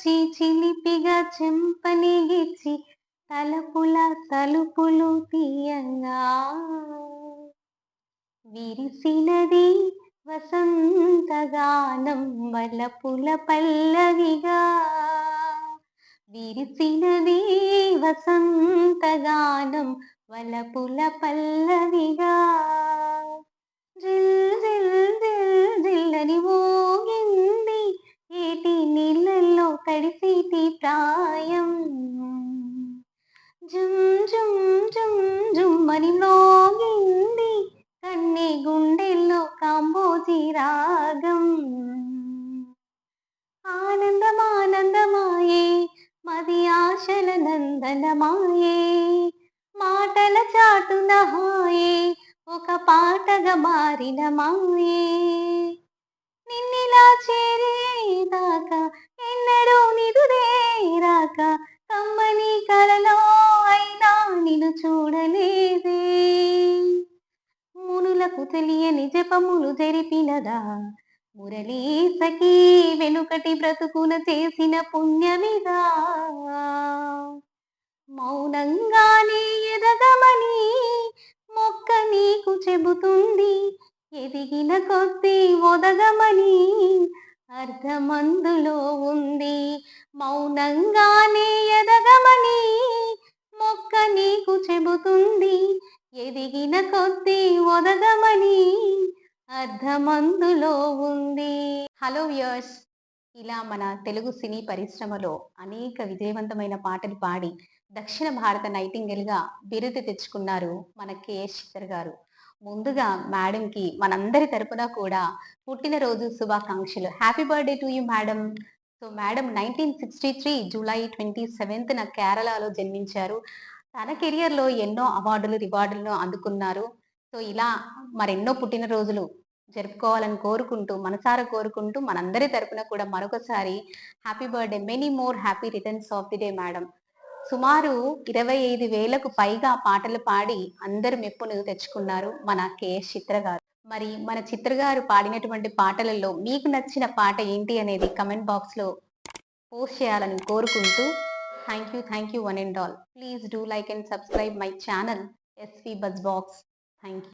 వచ్చి చిలిపిగా చెంపనిగిచ్చి తలపుల తలుపులు తీయంగా విరిసినది వసంతగానం వలపుల పల్లవిగా విరిసినది వసంతగానం వలపుల పల్లవిగా జిల్ జిల్ జిల్ జిల్లని మోగింది ఏటి నీళ్ళల్లో తడిసేటి ప్రాయం జుమ్ జుమ్ జుమ్ జుమ్మని మోగింది కన్నె గుండెల్లో కాంబోజీ రాగం ఆనందం ఆనందమాయే మది ఆశల నందనమాయే మాటల చాటున హాయే ఒక పాటగా మారిన మాయే నిన్నిలా చేరేదాకా ఎన్నడూ నిదురేరాక కమ్మని కలలో అయినా నిన్ను చూడలేదే మునులకు తెలియని జపములు జరిపినదా మురళీ సఖీ వెనుకటి బ్రతుకున చేసిన పుణ్యమిదా మౌనంగానే ఎదగమని మొక్క నీకు చెబుతుంది ఎదిగిన కొద్దీ ఒదగమని అర్థమందులో ఉంది మౌనంగానే ఎదగమని మొక్క నీకు చెబుతుంది ఎదిగిన కొద్దీ ఒదగమని అర్థమందులో ఉంది. హలో వ్యూయర్స్, ఇలా మన తెలుగు సినీ పరిశ్రమలో అనేక విజయవంతమైన పాటలు పాడి దక్షిణ భారత నైటింగేల్గా బిరుదు తెచ్చుకున్నారు మన కేఎస్ చిత్ర గారు. ముందుగా మేడంకి మనందరి తరపున కూడా పుట్టినరోజు శుభాకాంక్షలు. Happy birthday to you madam. So madam 1963 July 27న కేరళలో జన్మించారు. తన కెరియర్లో ఎన్నో అవార్డులు రివార్డులను అందుకున్నారు. సో ఇలా మరెన్నో పుట్టినరోజులు జరుపుకోవాలని కోరుకుంటూ మనసారా కోరుకుంటూ మనందరి తరపున కూడా మరొకసారి happy birthday, many more happy returns of the day madam. సుమారు 25,000కు పైగా పాటలు పాడి అందరి మెప్పును తెచ్చుకున్నారు మన కేఎస్ చిత్ర గారు. మరి మన చిత్ర గారు పాడినటువంటి పాటలలో మీకు నచ్చిన పాట ఏంటి అనేది కమెంట్ బాక్స్ లో పోస్ట్ చేయాలని కోరుకుంటూ thank you one and all. Please do like and subscribe my channel SV Buzz Box. Thank you.